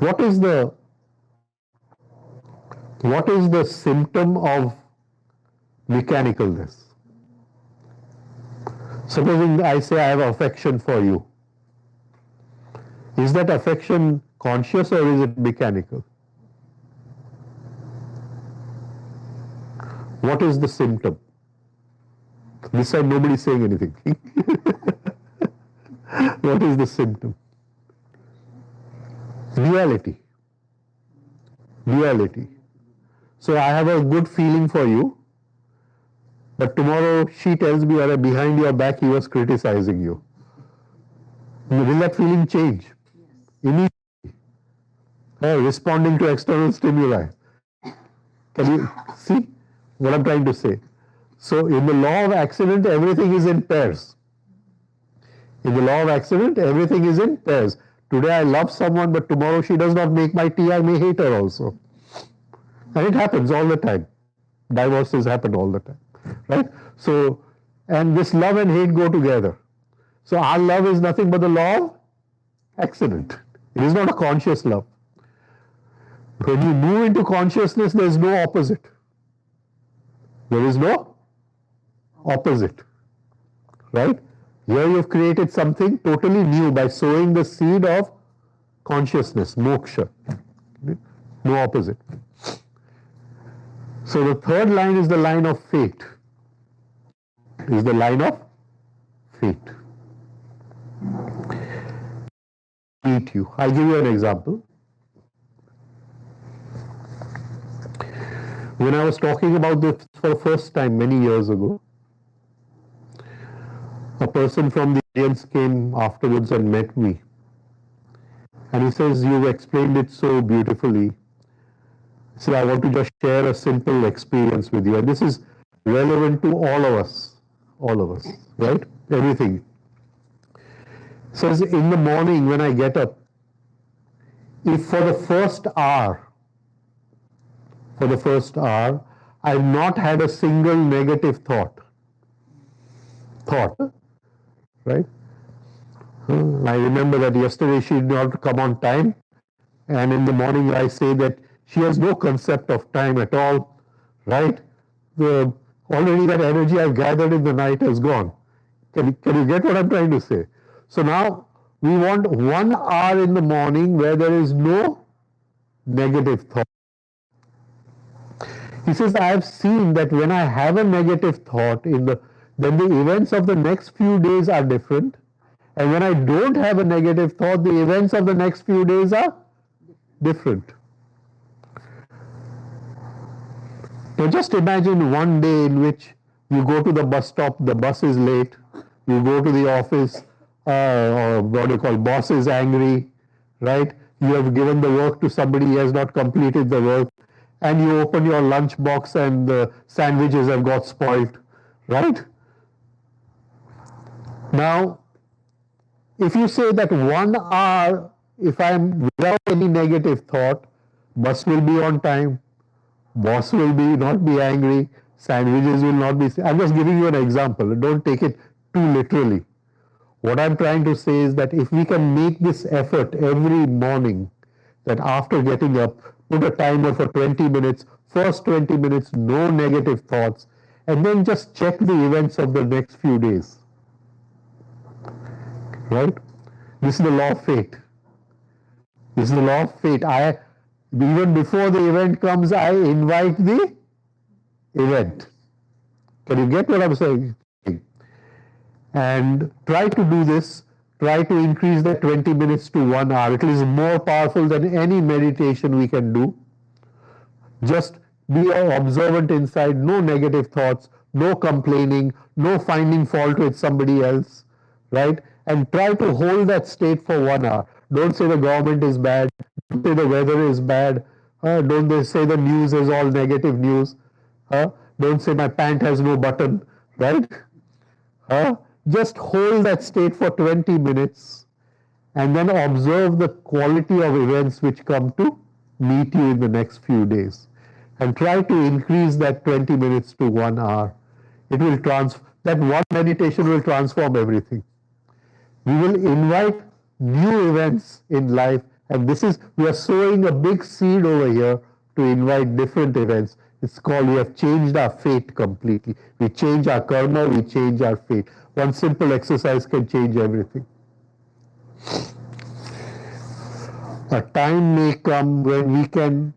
What is the symptom of mechanicalness? Supposing I say I have affection for you. Is that affection conscious or is it mechanical? What is the symptom? This time nobody is saying anything. What is the symptom? Duality. Duality. So I have a good feeling for you, but tomorrow she tells me that behind your back he was criticizing you. Will that feeling change? Immediately. Responding to external stimuli. Can you see what I'm trying to say? So in the law of accident, everything is in pairs. In the law of accident, everything is in pairs. Today I love someone, but tomorrow she does not make my tea, I may hate her also. And it happens all the time. Divorces happen all the time, right? So, and this love and hate go together. So our love is nothing but the law of accident. It is not a conscious love. When you move into consciousness, there is no opposite. There is no opposite, right? Here you have created something totally new by sowing the seed of consciousness, moksha. No opposite. So the third line is the line of fate. Is the line of fate. Meet you. I'll give you an example. When I was talking about this for the first time many years ago, a person from the audience came afterwards and met me. And he says, "You've explained it so beautifully. So I want to just share a simple experience with you." And this is relevant to all of us, right? Everything. Says, in the morning when I get up, if for the first hour, I've not had a single negative thought, right? I remember that yesterday she did not come on time, and in the morning I say that she has no concept of time at all, right? Already that energy I've gathered in the night has gone. Can you get what I'm trying to say? So now we want 1 hour in the morning where there is no negative thought. He says, I have seen that when I have a negative thought, then the events of the next few days are different. And when I don't have a negative thought, the events of the next few days are different. Now just imagine one day in which you go to the bus stop, the bus is late, you go to the office, or what do you call, boss is angry, right? You have given the work to somebody, he has not completed the work, and you open your lunch box and the sandwiches have got spoiled, right? Now, if you say that 1 hour, if I am without any negative thought, bus will be on time, boss will not be angry, sandwiches will not be. I'm just giving you an example. Don't take it too literally. What I'm trying to say is that if we can make this effort every morning, that after getting up, put a timer for 20 minutes, first 20 minutes, no negative thoughts, and then just check the events of the next few days. Right? This is the law of fate. This is the law of fate. Even before the event comes, I invite the event. Can you get what I'm saying? And try to do this. Try to increase that 20 minutes to 1 hour. It is more powerful than any meditation we can do. Just be observant inside, no negative thoughts, no complaining, no finding fault with somebody else, right? And try to hold that state for 1 hour. Don't say the government is bad, don't say the weather is bad, don't they say the news is all negative news, don't say my pant has no button, right? Just hold that state for 20 minutes and then observe the quality of events which come to meet you in the next few days. And try to increase that 20 minutes to 1 hour. It will that one meditation will transform everything. We will invite new events in life And this is, we are sowing a big seed over here to invite different events. It's called, we have changed our fate completely. We change our karma, we change our fate. One simple exercise can change everything. A time may come when we can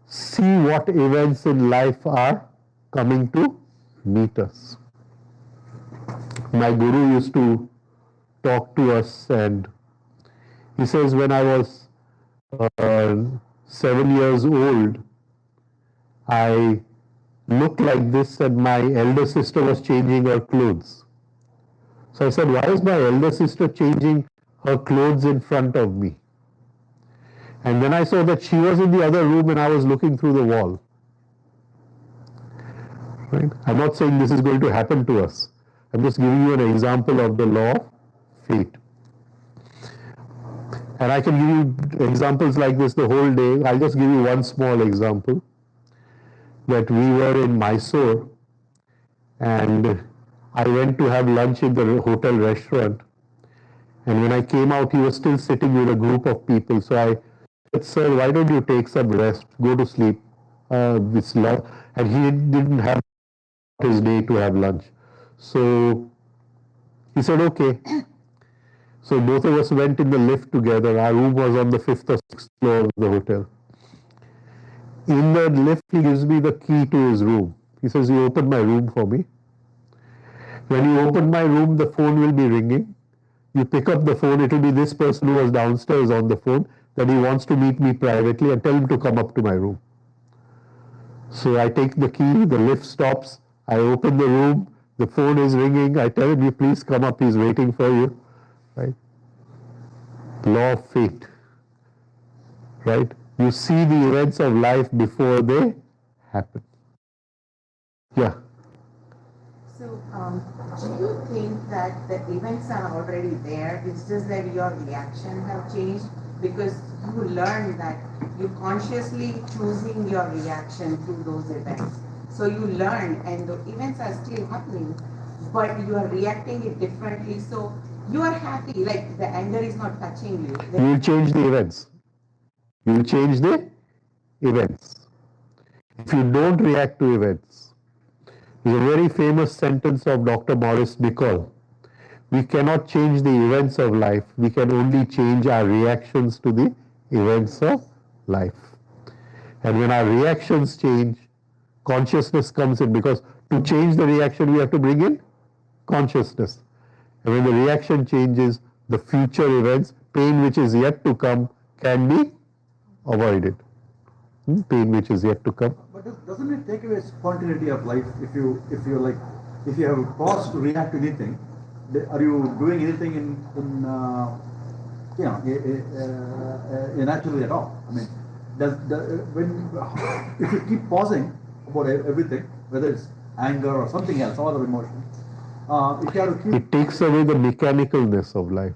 see what events in life are coming to meet us. My guru used to talk to us, and he says, when I was 7 years old, I looked like this and my elder sister was changing her clothes. So I said, why is my elder sister changing her clothes in front of me? And then I saw that she was in the other room and I was looking through the wall. Right? I'm not saying this is going to happen to us. I'm just giving you an example of the law of fate. And I can give you examples like this the whole day. I'll just give you one small example. That we were in Mysore and I went to have lunch in the hotel restaurant. And when I came out, he was still sitting with a group of people. So I said, sir, why don't you take some rest, go to sleep. It's love. And he didn't have his day to have lunch. So he said, okay. So both of us went in the lift together. Our room was on the 5th or 6th floor of the hotel. In the lift, he gives me the key to his room. He says, you open my room for me. When you open my room, the phone will be ringing. You pick up the phone, it will be this person who was downstairs on the phone that he wants to meet me privately, and tell him to come up to my room. So I take the key, the lift stops, I open the room, the phone is ringing, I tell him, you please come up, he's waiting for you. Right? Law of fate. Right? You see the events of life before they happen. Yeah. So, do you think that the events are already there? It's just that your reaction have changed because you learned that you consciously choosing your reaction to those events. So you learn, and the events are still happening, but you are reacting it differently. So you are happy, like the anger is not touching you. You will change the events. You will change the events. If you don't react to events, there's a very famous sentence of Dr. Maurice Nicoll. We cannot change the events of life. We can only change our reactions to the events of life. And when our reactions change, consciousness comes in, because to change the reaction, we have to bring in consciousness. And when the reaction changes, the future events, pain which is yet to come, can be avoided. Pain which is yet to come. But doesn't it take away spontaneity of life if you have a pause to react to anything? Are you doing anything naturally at all? I mean, if you keep pausing about everything, whether it's anger or something else, or other emotion, if you have to keep, it takes away the mechanicalness of life,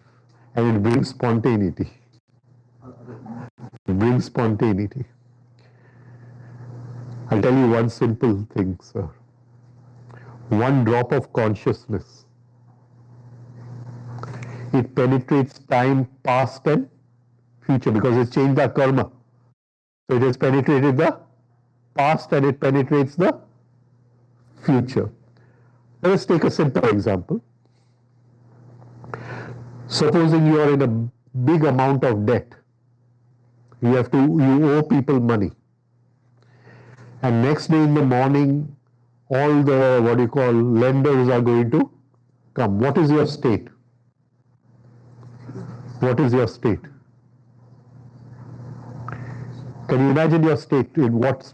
and it brings spontaneity. It brings spontaneity. I'll tell you one simple thing, sir. One drop of consciousness. It penetrates time, past and future, because it's changed our karma. So it has penetrated the past and it penetrates the future. Let us take a simple example. Supposing you are in a big amount of debt. You owe people money. And next day in the morning, all the, lenders are going to come. What is your state? What is your state? Can you imagine your state? In what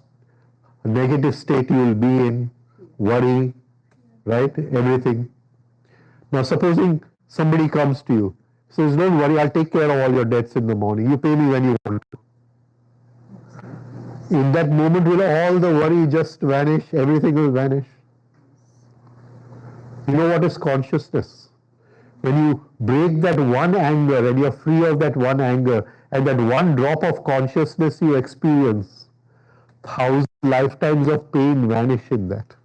negative state you will be in? Worry, right? Everything. Now supposing somebody comes to you, says, don't worry, I'll take care of all your debts in the morning. You pay me when you want to. In that moment, will all the worry just vanish? Everything will vanish. You know what is consciousness? When you break that one anger and you're free of that one anger, and that one drop of consciousness you experience, 1,000 lifetimes of pain vanish in that.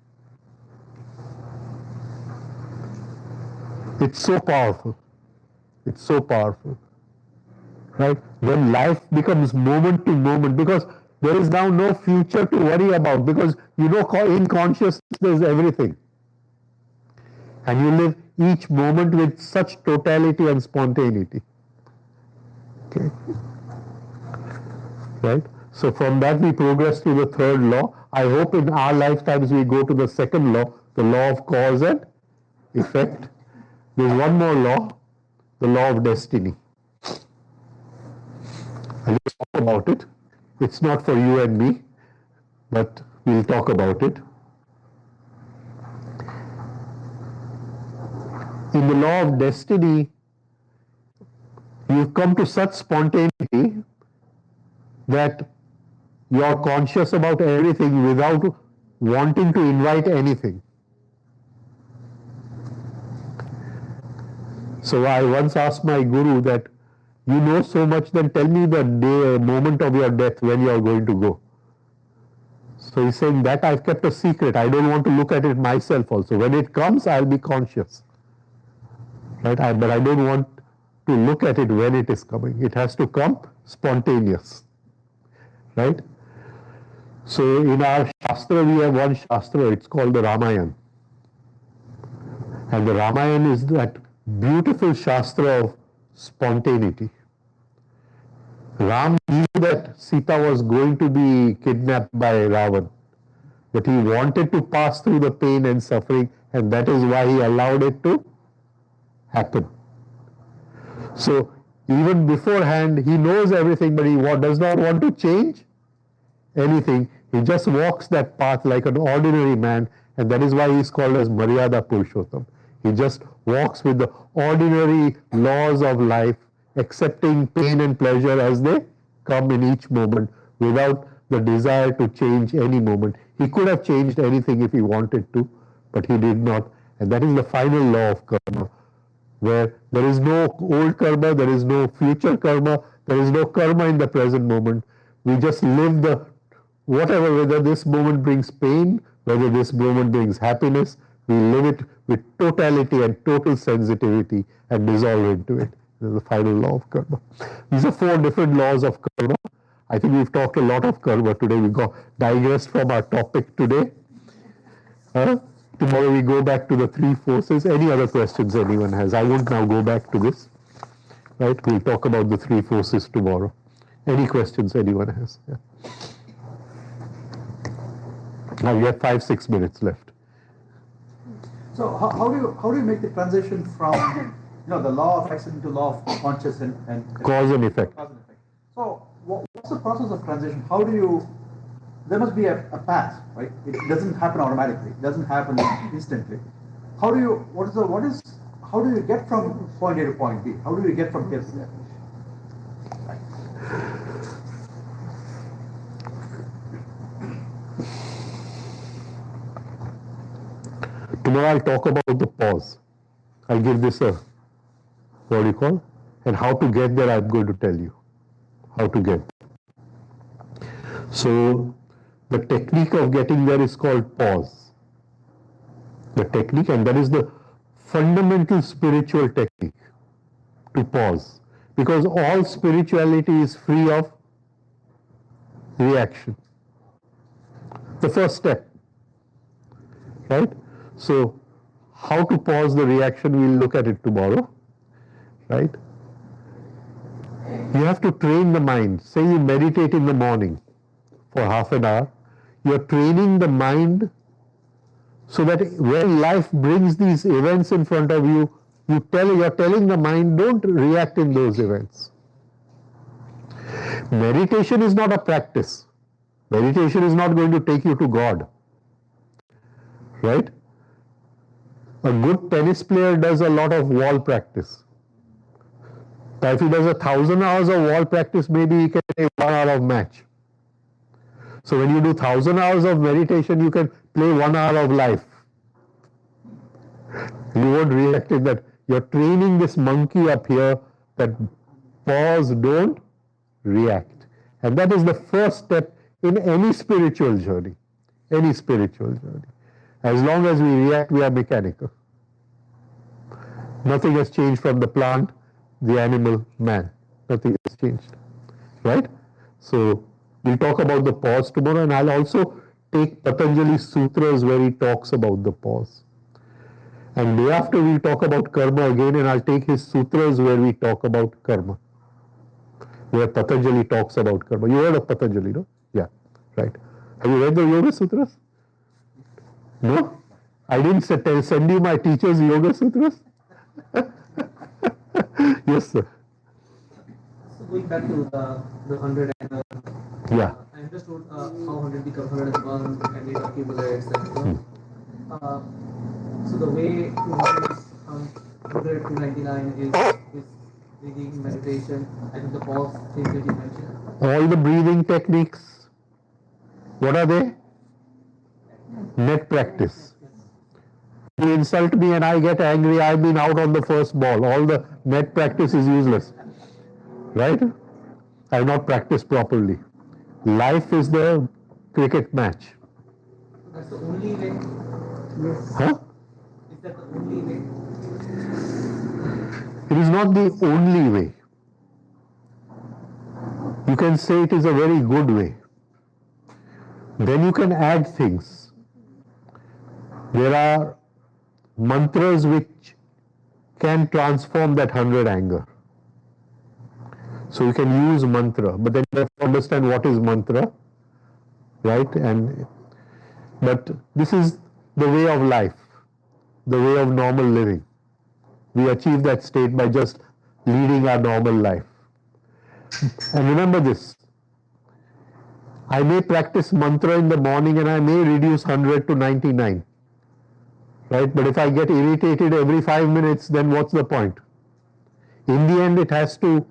It's so powerful. It's so powerful. right? When life becomes moment to moment, because there is now no future to worry about, because you know in consciousness there is everything. And you live each moment with such totality and spontaneity. Okay. Right? So from that we progress to the third law. I hope in our lifetimes we go to the second law, the law of cause and effect. There's one more law, the law of destiny. I'll just talk about it. It's not for you and me, but we'll talk about it. In the law of destiny, you've come to such spontaneity that you're conscious about everything without wanting to invite anything. So I once asked my guru that, you know so much, then tell me the day, moment of your death, when you are going to go. So he's saying that I've kept a secret. I don't want to look at it myself also. When it comes, I'll be conscious. Right? But I don't want to look at it when it is coming. It has to come spontaneous. Right? So in our Shastra, we have one Shastra, it's called the Ramayana. And the Ramayana is that beautiful Shastra of spontaneity. Ram knew that Sita was going to be kidnapped by Ravan, but he wanted to pass through the pain and suffering, and that is why he allowed it to happen. So even beforehand, he knows everything, but he does not want to change anything. He just walks that path like an ordinary man, and that is why he is called as Maryada Purushottam. He just walks with the ordinary laws of life, accepting pain and pleasure as they come in each moment without the desire to change any moment. He could have changed anything if he wanted to, but he did not. And that is the final law of karma, where there is no old karma, there is no future karma, there is no karma in the present moment. We just live the whatever, whether this moment brings pain, whether this moment brings happiness, we live it with totality and total sensitivity and dissolve into it. This is the final law of karma. These are 4 different laws of karma. I think we've talked a lot of karma today. We digressed from our topic today. Tomorrow we go back to the 3 forces. Any other questions anyone has? I won't now go back to this. Right? We'll talk about the 3 forces tomorrow. Any questions anyone has? Yeah. Now we have 5-6 minutes left. So how do you make the transition from the law of action to law of conscious and Cause and effect. Cause and effect. So what's the process of transition? How do you? There must be a path, right? It doesn't happen automatically. It doesn't happen instantly. How do you? How do you get from point A to point B? How do you get from here to there? Tomorrow I'll talk about the pause. I'll give this a, what do you call? And how to get there, I'm going to tell you. How to get there. So, the technique of getting there is called pause. The technique, and that is the fundamental spiritual technique, to pause. Because all spirituality is free of reaction. The first step. Right? So, how to pause the reaction, we'll look at it tomorrow. Right? You have to train the mind. Say you meditate in the morning for half an hour. You're training the mind so that when life brings these events in front of you, you're telling the mind, don't react in those events. Meditation is not a practice. Meditation is not going to take you to God. Right? A good tennis player does a lot of wall practice. But if he does 1,000 hours of wall practice, maybe he can take 1 hour of match. So when you do 1,000 hours of meditation, you can play 1 hour of life. You won't react in that. You're training this monkey up here that pause, don't react. And that is the first step in any spiritual journey. Any spiritual journey. As long as we react, we are mechanical. Nothing has changed from the plant, the animal, man. Nothing has changed, right? So we'll talk about the pause tomorrow, and I'll also take Patanjali Sutras where he talks about the pause. And day after we'll talk about karma again, and I'll take his sutras where we talk about karma, where Patanjali talks about karma. You heard of Patanjali, no? Yeah, right. Have you read the Yoga Sutras? No? I didn't send you my teacher's Yoga Sutras? Yes, sir. So going back to the 100 and Yeah. I understood how 100 becomes 101 and it accumulates and so the way to notice 100 to 99 is breathing, meditation, and the pause things that you mentioned. All the breathing techniques, what are they? Net practice. You insult me and I get angry, I've been out on the first ball. All the net practice is useless. Right? I've not practiced properly. Life is the cricket match. That's the only way. Huh? Is that the only way? It is not the only way. You can say it is a very good way. Then you can add things. There are mantras which can transform that 100 anger. So you can use mantra, but then you have to understand what is mantra, right? But this is the way of life, the way of normal living. We achieve that state by just leading our normal life. And remember this, I may practice mantra in the morning and I may reduce 100 to 99, right? But if I get irritated every 5 minutes, then what's the point? In the end, it has to,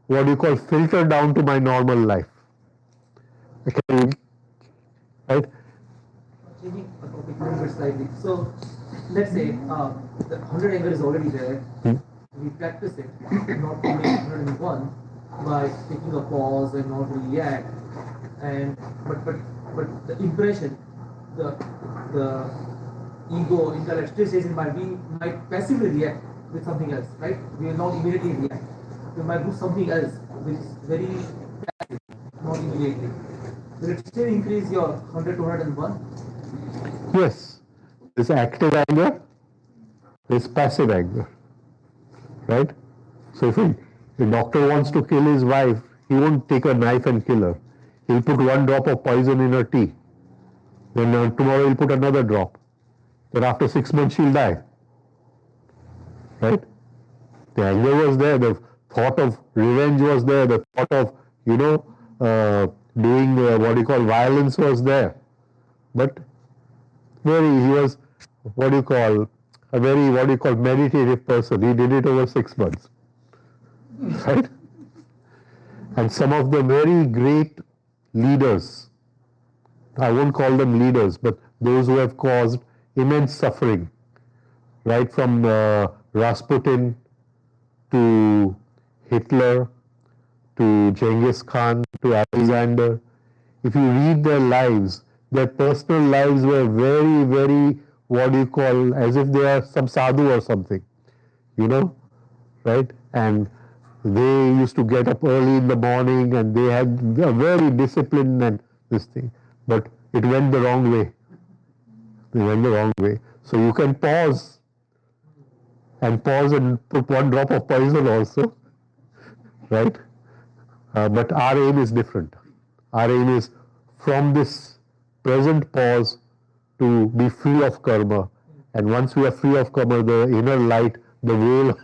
what you call, filter down to my normal life. Okay, right? Changing a topic a little bit slightly. So let's say the 100 anger is already there. We practice it, not only 101, by taking a pause and not react. And but the impression, the ego, intellect still says it might passively react with something else, right? We will not immediately react. We might do something else which is very passive, not immediately. Will it still increase your 100 to 101? Yes, there's active anger, there's passive anger, right? So if a doctor wants to kill his wife, he won't take a knife and kill her. He'll put one drop of poison in her tea. Then tomorrow he'll put another drop. Then after 6 months she'll die. Right? The anger was there, the thought of revenge was there, the thought of, doing what you call violence was there. But he was a very meditative person. He did it over 6 months. Right? And some of the very great leaders, I won't call them leaders, but those who have caused immense suffering, right from Rasputin to Hitler to Genghis Khan to Alexander, if you read their lives, their personal lives were very, very, as if they are some sadhu or something, right? And they used to get up early in the morning and they had a very disciplined and this thing. But it went the wrong way. They went the wrong way. So you can pause and put one drop of poison also, right? But our aim is different. Our aim is from this present pause to be free of karma. And once we are free of karma, the inner light, the veil,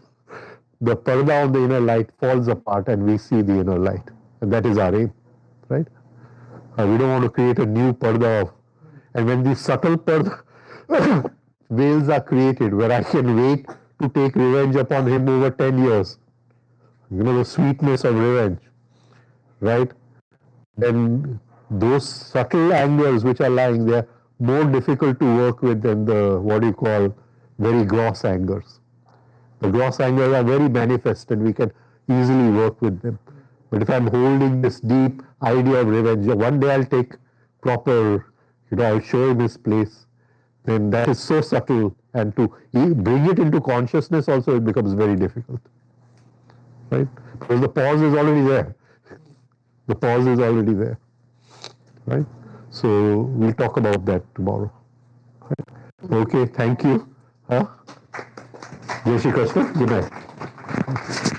the parda on the inner light falls apart and we see the inner light. And that is our aim, right? We don't want to create a new parda and when these subtle parda veils are created where I can wait to take revenge upon him over 10 years, the sweetness of revenge, right? Then those subtle angers which are lying there, more difficult to work with than the very gross angers. The gross angers are very manifest and we can easily work with them. But if I'm holding this deep idea of revenge, one day I'll take proper, I'll show him his place, then that is so subtle, and to bring it into consciousness also, it becomes very difficult. right? Because the pause is already there. The pause is already there, right? So we'll talk about that tomorrow. Right? Okay, thank you. Huh? Jai Shri Krishna. Good night.